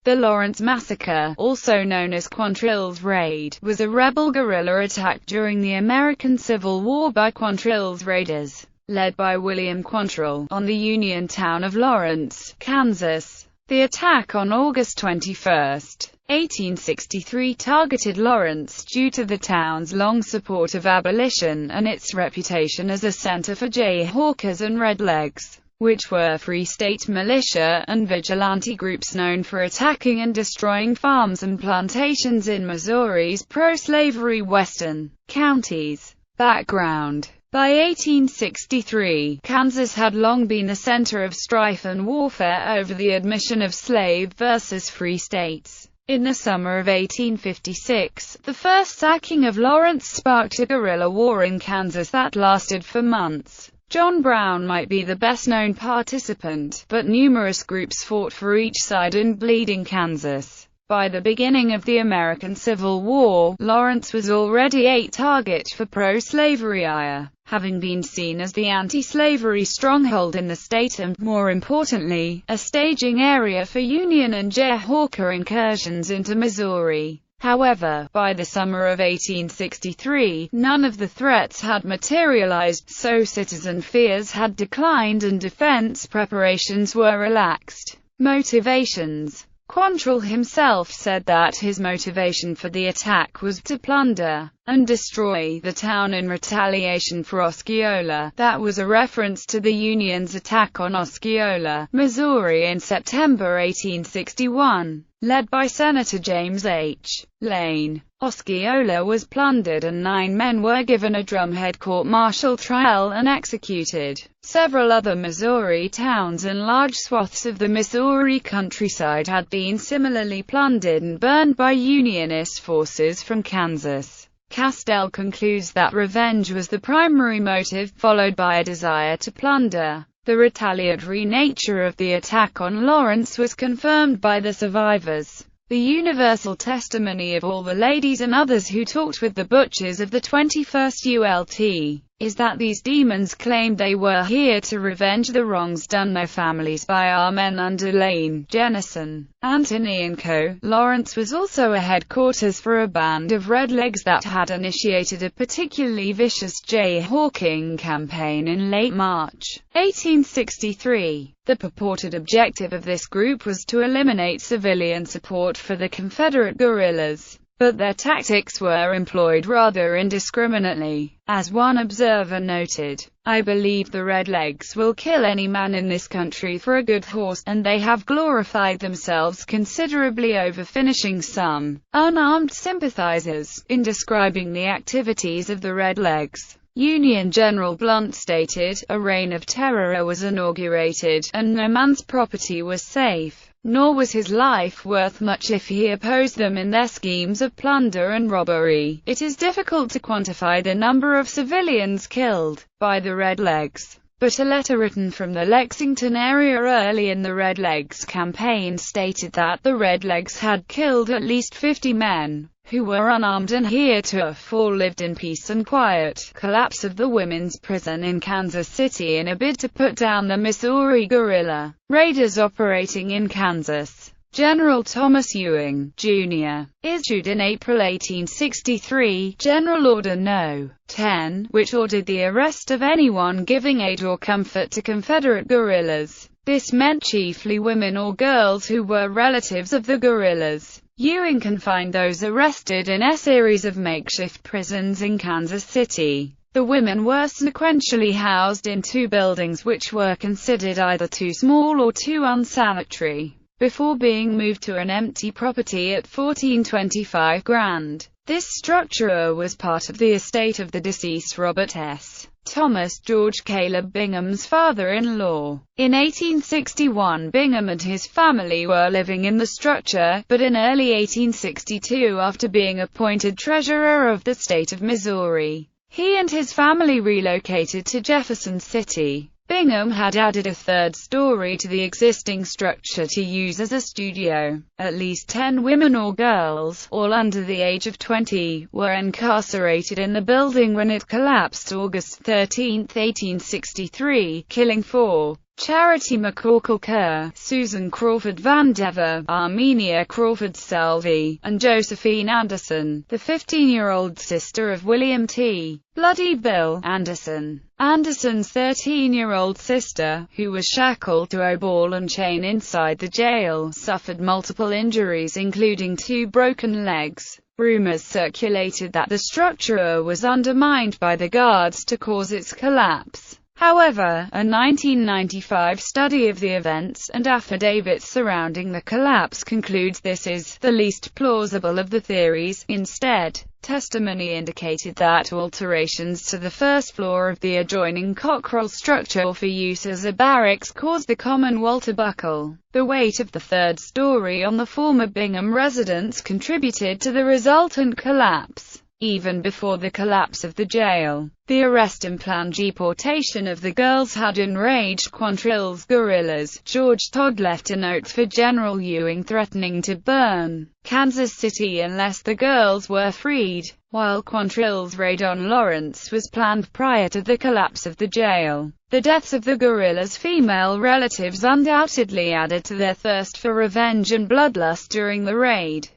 The Lawrence Massacre, also known as Quantrill's Raid, was a rebel guerrilla attack during the American Civil War by Quantrill's raiders, led by William Quantrill, on the Union town of Lawrence, Kansas. The attack on August 21, 1863 targeted Lawrence due to the town's long support of abolition and its reputation as a center for jayhawkers and redlegs, which were Free State militia and vigilante groups known for attacking and destroying farms and plantations in Missouri's pro-slavery western counties. Background: by 1863, Kansas had long been a center of strife and warfare over the admission of slave versus free states. In the summer of 1856, the first sacking of Lawrence sparked a guerrilla war in Kansas that lasted for months. John Brown might be the best-known participant, but numerous groups fought for each side in bleeding Kansas. By the beginning of the American Civil War, Lawrence was already a target for pro-slavery ire, having been seen as the anti-slavery stronghold in the state and, more importantly, a staging area for Union and jayhawker incursions into Missouri. However, by the summer of 1863, none of the threats had materialized, so citizen fears had declined and defense preparations were relaxed. Motivations: Quantrill himself said that his motivation for the attack was to plunder and destroy the town in retaliation for Osceola. That was a reference to the Union's attack on Osceola, Missouri in September 1861, led by Senator James H. Lane. Osceola was plundered and 9 men were given a drumhead court-martial trial and executed. Several other Missouri towns and large swaths of the Missouri countryside had been similarly plundered and burned by Unionist forces from Kansas. Castell concludes that revenge was the primary motive, followed by a desire to plunder. The retaliatory nature of the attack on Lawrence was confirmed by the survivors. The universal testimony of all the ladies and others who talked with the butchers of the 21st ULT is that these demons claimed they were here to revenge the wrongs done their families by our men under Lane, Jennison, Anthony and Co. Lawrence was also a headquarters for a band of redlegs that had initiated a particularly vicious jayhawking campaign in late March 1863. The purported objective of this group was to eliminate civilian support for the Confederate guerrillas, but their tactics were employed rather indiscriminately. As one observer noted, "I believe the redlegs will kill any man in this country for a good horse, and they have glorified themselves considerably over finishing some unarmed sympathizers." In describing the activities of the redlegs, Union General Blunt stated, "A reign of terror was inaugurated, and no man's property was safe, nor was his life worth much if he opposed them in their schemes of plunder and robbery." It is difficult to quantify the number of civilians killed by the redlegs, but a letter written from the Lexington area early in the Redlegs campaign stated that the redlegs had killed at least 50 men, who were unarmed and heretofore lived in peace and quiet. Collapse of the women's prison in Kansas City in a bid to put down the Missouri guerrilla raiders operating in Kansas. General Thomas Ewing, Jr. issued in April 1863, General Order No. 10, which ordered the arrest of anyone giving aid or comfort to Confederate guerrillas. This meant chiefly women or girls who were relatives of the guerrillas. Ewing confined those arrested in a series of makeshift prisons in Kansas City. The women were sequentially housed in 2 buildings which were considered either too small or too unsanitary, before being moved to an empty property at 1425 Grand. This structure was part of the estate of the deceased Robert S. Thomas George Caleb Bingham's father-in-law. In 1861, Bingham and his family were living in the structure, but in early 1862, after being appointed treasurer of the state of Missouri, he and his family relocated to Jefferson City. Bingham had added a 3rd story to the existing structure to use as a studio. At least 10 women or girls, all under the age of 20, were incarcerated in the building when it collapsed August 13, 1863, killing 4. Charity McCorkle Kerr, Susan Crawford Van Dever, Armenia Crawford Selvey, and Josephine Anderson, the 15-year-old sister of William T. Bloody Bill Anderson. Anderson's 13-year-old sister, who was shackled to a ball and chain inside the jail, suffered multiple injuries including 2 broken legs. Rumors circulated that the structure was undermined by the guards to cause its collapse. However, a 1995 study of the events and affidavits surrounding the collapse concludes this is the least plausible of the theories. Instead, testimony indicated that alterations to the first floor of the adjoining Cockrell structure for use as a barracks caused the common wall to buckle. The weight of the third story on the former Bingham residence contributed to the resultant collapse. Even before the collapse of the jail, the arrest and planned deportation of the girls had enraged Quantrill's guerrillas. George Todd left a note for General Ewing threatening to burn Kansas City unless the girls were freed. While Quantrill's raid on Lawrence was planned prior to the collapse of the jail, the deaths of the guerrillas' female relatives undoubtedly added to their thirst for revenge and bloodlust during the raid.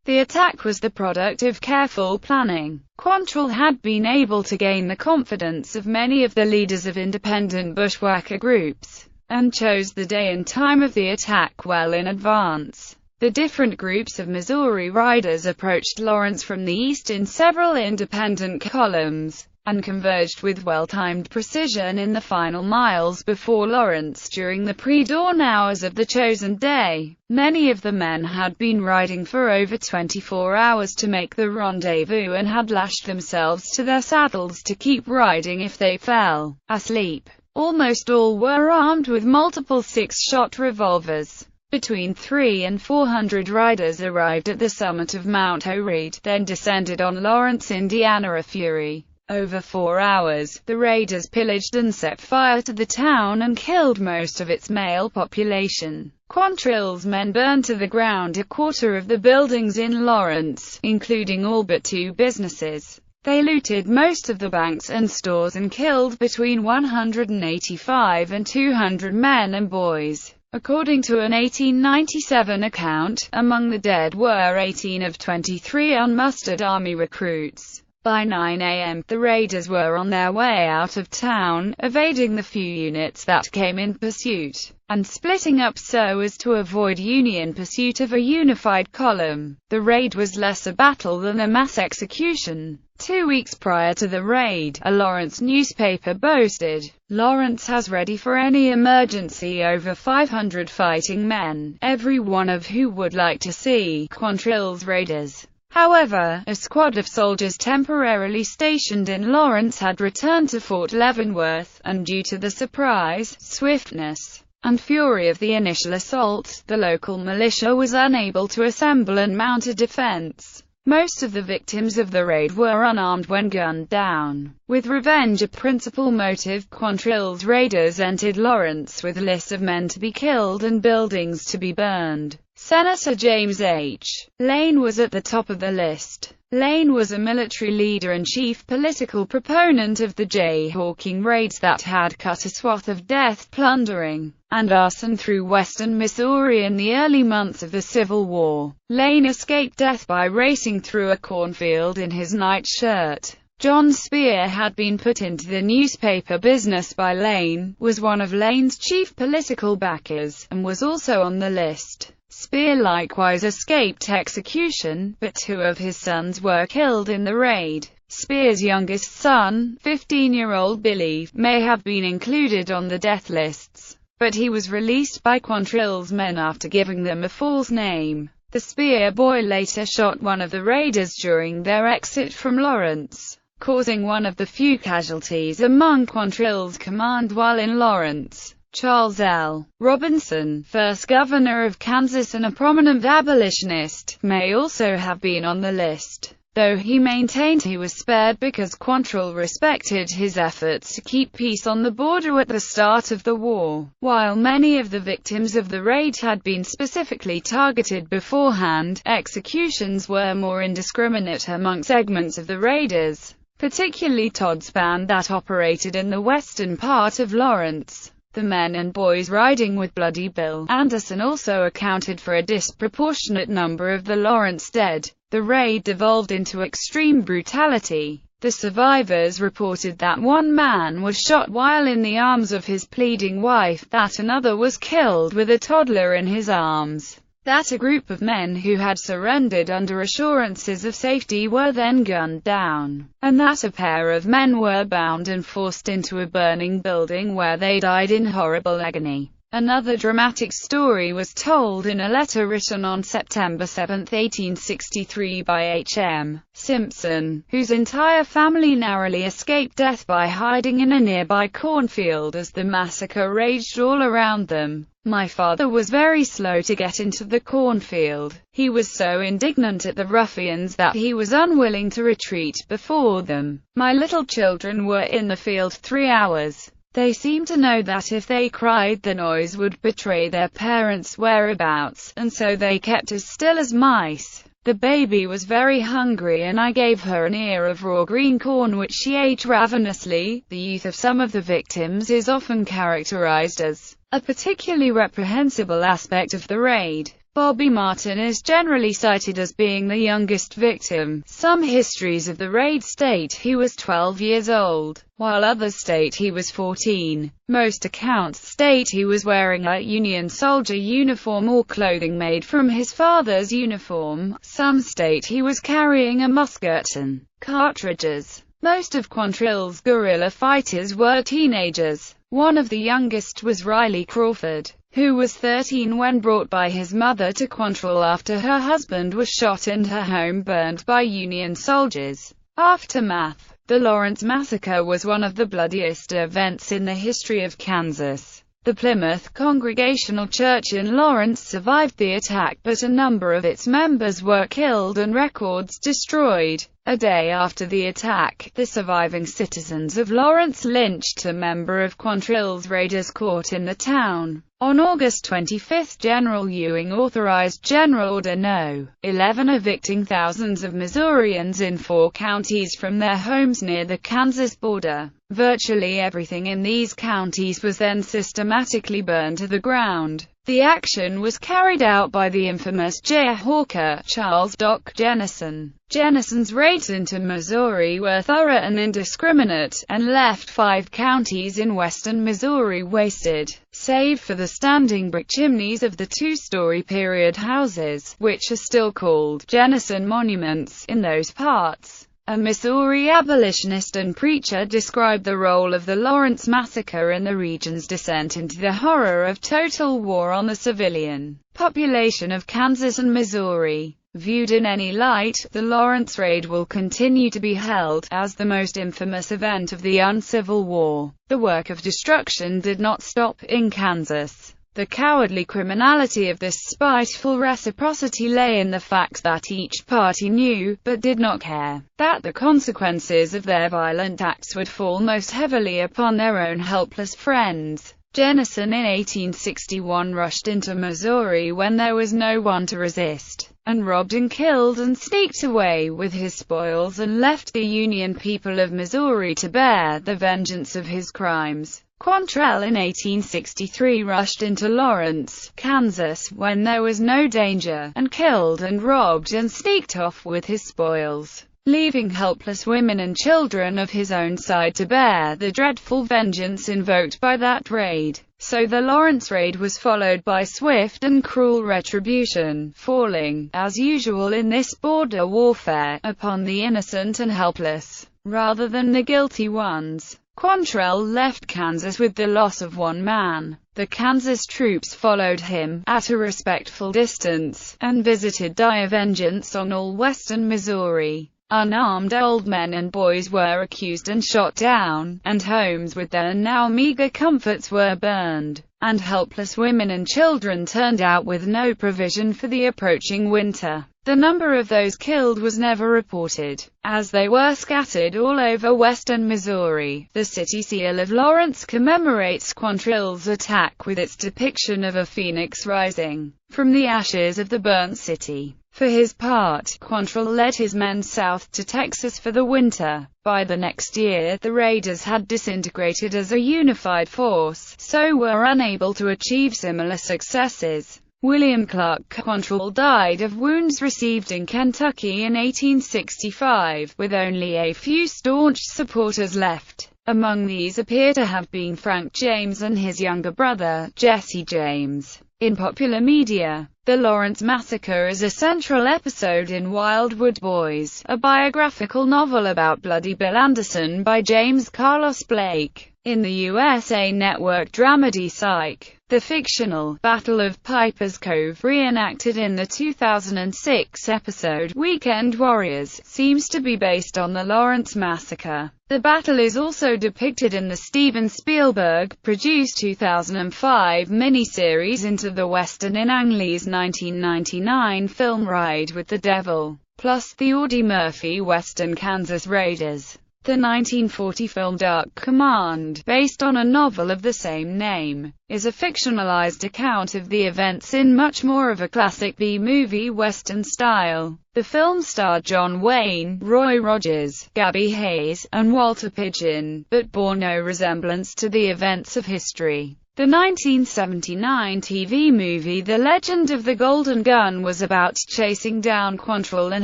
The attack was the product of careful planning. Quantrill had been able to gain the confidence of many of the leaders of independent bushwhacker groups, and chose the day and time of the attack well in advance. The different groups of Missouri riders approached Lawrence from the east in several independent columns, and converged with well-timed precision in the final miles before Lawrence during the pre-dawn hours of the chosen day. Many of the men had been riding for over 24 hours to make the rendezvous and had lashed themselves to their saddles to keep riding if they fell asleep. Almost all were armed with multiple 6-shot revolvers. Between 300 and 400 riders arrived at the summit of Mount O'Reed, then descended on Lawrence, Indiana, a fury. Over 4 hours, the raiders pillaged and set fire to the town and killed most of its male population. Quantrill's men burned to the ground a quarter of the buildings in Lawrence, including all but 2 businesses. They looted most of the banks and stores and killed between 185 and 200 men and boys. According to an 1897 account, among the dead were 18 of 23 unmustered Army recruits. By 9 a.m., the raiders were on their way out of town, evading the few units that came in pursuit, and splitting up so as to avoid Union pursuit of a unified column. The raid was less a battle than a mass execution. 2 weeks prior to the raid, a Lawrence newspaper boasted, "Lawrence has ready for any emergency over 500 fighting men, every one of who would like to see Quantrill's raiders." However, a squad of soldiers temporarily stationed in Lawrence had returned to Fort Leavenworth, and due to the surprise, swiftness, and fury of the initial assault, the local militia was unable to assemble and mount a defense. Most of the victims of the raid were unarmed when gunned down. With revenge a principal motive, Quantrill's raiders entered Lawrence with lists of men to be killed and buildings to be burned. Senator James H. Lane was at the top of the list. Lane was a military leader and chief political proponent of the jayhawking raids that had cut a swath of death, plundering, and arson through western Missouri in the early months of the Civil War. Lane escaped death by racing through a cornfield in his nightshirt. John Spear had been put into the newspaper business by Lane, was one of Lane's chief political backers, and was also on the list. Spear likewise escaped execution, but 2 of his sons were killed in the raid. Spear's youngest son, 15-year-old Billy, may have been included on the death lists, but he was released by Quantrill's men after giving them a false name. The Spear boy later shot one of the raiders during their exit from Lawrence, causing one of the few casualties among Quantrill's command while in Lawrence. Charles L. Robinson, first governor of Kansas and a prominent abolitionist, may also have been on the list, though he maintained he was spared because Quantrill respected his efforts to keep peace on the border at the start of the war. While many of the victims of the raid had been specifically targeted beforehand, executions were more indiscriminate among segments of the raiders, particularly Todd's band that operated in the western part of Lawrence. The men and boys riding with Bloody Bill Anderson also accounted for a disproportionate number of the Lawrence dead. The raid devolved into extreme brutality. The survivors reported that one man was shot while in the arms of his pleading wife, that another was killed with a toddler in his arms, that a group of men who had surrendered under assurances of safety were then gunned down, and that a pair of men were bound and forced into a burning building where they died in horrible agony. Another dramatic story was told in a letter written on September 7, 1863 by H.M. Simpson, whose entire family narrowly escaped death by hiding in a nearby cornfield as the massacre raged all around them. My father was very slow to get into the cornfield. He was so indignant at the ruffians that he was unwilling to retreat before them. My little children were in the field 3 hours. They seemed to know that if they cried the noise would betray their parents' whereabouts, and so they kept as still as mice. The baby was very hungry and I gave her an ear of raw green corn which she ate ravenously. The youth of some of the victims is often characterized as a particularly reprehensible aspect of the raid. Bobby Martin is generally cited as being the youngest victim. Some histories of the raid state he was 12 years old, while others state he was 14. Most accounts state he was wearing a Union soldier uniform or clothing made from his father's uniform. Some state he was carrying a musket and cartridges. Most of Quantrill's guerrilla fighters were teenagers. One of the youngest was Riley Crawford, who was 13 when brought by his mother to Quantrill after her husband was shot and her home burned by Union soldiers. Aftermath. The Lawrence Massacre was one of the bloodiest events in the history of Kansas. The Plymouth Congregational Church in Lawrence survived the attack, but a number of its members were killed and records destroyed. A day after the attack, the surviving citizens of Lawrence lynched a member of Quantrill's raiders caught in the town. On August 25, General Ewing authorized General Order No. 11 evicting thousands of Missourians in 4 counties from their homes near the Kansas border. Virtually everything in these counties was then systematically burned to the ground. The action was carried out by the infamous Jayhawker, Charles "Doc" Jennison. Jennison's raids into Missouri were thorough and indiscriminate, and left 5 counties in western Missouri wasted, save for the standing brick chimneys of the 2-story period houses, which are still called Jennison monuments in those parts. A Missouri abolitionist and preacher described the role of the Lawrence Massacre in the region's descent into the horror of total war on the civilian population of Kansas and Missouri. Viewed in any light, the Lawrence Raid will continue to be held as the most infamous event of the Uncivil War. The work of destruction did not stop in Kansas. The cowardly criminality of this spiteful reciprocity lay in the fact that each party knew, but did not care, that the consequences of their violent acts would fall most heavily upon their own helpless friends. Jennison in 1861 rushed into Missouri when there was no one to resist, and robbed and killed and sneaked away with his spoils and left the Union people of Missouri to bear the vengeance of his crimes. Quantrill in 1863 rushed into Lawrence, Kansas, when there was no danger, and killed and robbed and sneaked off with his spoils, leaving helpless women and children of his own side to bear the dreadful vengeance invoked by that raid. So the Lawrence Raid was followed by swift and cruel retribution, falling, as usual in this border warfare, upon the innocent and helpless, rather than the guilty ones. Quantrill left Kansas with the loss of 1 man. The Kansas troops followed him, at a respectful distance, and visited dire vengeance on all western Missouri. Unarmed old men and boys were accused and shot down, and homes with their now meager comforts were burned, and helpless women and children turned out with no provision for the approaching winter. The number of those killed was never reported, as they were scattered all over western Missouri. The city seal of Lawrence commemorates Quantrill's attack with its depiction of a phoenix rising from the ashes of the burnt city. For his part, Quantrill led his men south to Texas for the winter. By the next year, the Raiders had disintegrated as a unified force, so were unable to achieve similar successes. William Clark Quantrill died of wounds received in Kentucky in 1865, with only a few staunch supporters left. Among these appear to have been Frank James and his younger brother, Jesse James. In popular media, the Lawrence Massacre is a central episode in Wildwood Boys, a biographical novel about Bloody Bill Anderson by James Carlos Blake. In the USA Network dramedy Psych, the fictional Battle of Piper's Cove, reenacted in the 2006 episode Weekend Warriors, seems to be based on the Lawrence Massacre. The battle is also depicted in the Steven Spielberg-produced 2005 miniseries Into the Western in Ang Lee's 1999 film Ride with the Devil, plus the Audie Murphy western Kansas Raiders. The 1940 film Dark Command, based on a novel of the same name, is a fictionalized account of the events in much more of a classic B-movie western style. The film starred John Wayne, Roy Rogers, Gabby Hayes, and Walter Pidgeon, but bore no resemblance to the events of history. The 1979 TV movie The Legend of the Golden Gun was about chasing down Quantrill and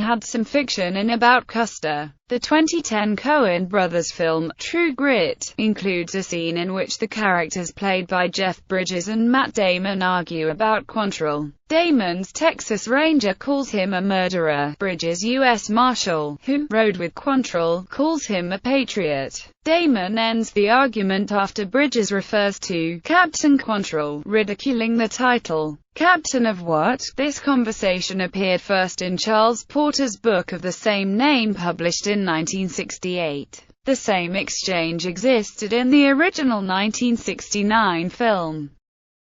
had some fiction in about Custer. The 2010 Coen brothers film, True Grit, includes a scene in which the characters played by Jeff Bridges and Matt Damon argue about Quantrill. Damon's Texas Ranger calls him a murderer. Bridges' U.S. Marshal, who rode with Quantrill, calls him a patriot. Damon ends the argument after Bridges refers to Captain Quantrill, ridiculing the title. Captain of what? This conversation appeared first in Charles Porter's book of the same name published in 1968. The same exchange existed in the original 1969 film.